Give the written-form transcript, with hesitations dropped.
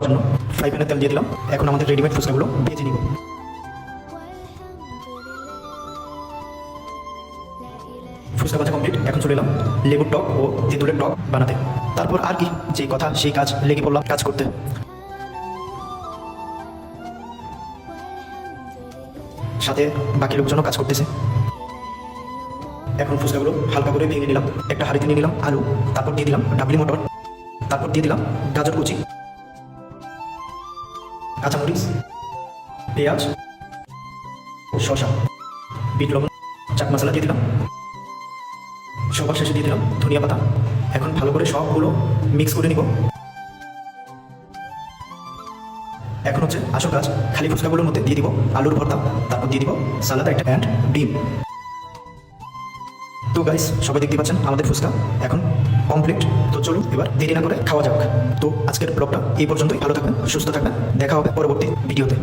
জন্য ফ্রাই প্যানে তেল দিয়ে দিলাম। এখন আমাদের রেডিমেড ফুচকাগুলো ভেজে নিব। ফুচকা ভাজা কমপ্লিট। এখন চলে এলাম লেবুর টক ও তেঁতুলের টক বানাতে। তারপর আর কি, যে কথা সেই কাজ, লেগে পড়লাম কাজ করতে। সাথে বাকি লোকজনও কাজ করতেছে। এখন ফুচকাগুলো হালকা করে ভেঙে নিলাম। একটা হাঁড়িতে নিয়ে নিলাম আলু, তারপর দিয়ে দিলাম ডাবলি মটর, তারপর দিয়ে দিলাম গাজর কুচি, কাঁচামরিচ, পেঁয়াজ, শসা, বিট লবণ, চাট মশলা দিয়ে দিলাম। সবার শেষে দিয়ে দিলাম ধনিয়া পাতা। এখন ভালো করে সবগুলো মিক্স করে নিব। এখন হচ্ছে আসল কাজ, খালি ফুচকাগুলোর মধ্যে দিয়ে দিব আলুর ভর্তা, তারপর দিয়ে দিব সালাদ একটা অ্যান্ড ডিম। তো গাইস, সবাই দেখতে পাচ্ছেন আমাদের ফুচকা এখন কমপ্লিট। তো চলুন এবার দেরি না করে খাওয়া যাক। তো আজকের ব্লগটা এই পর্যন্তই। ভালো থাকবেন, সুস্থ থাকবেন, দেখা হবে পরবর্তী ভিডিওতে।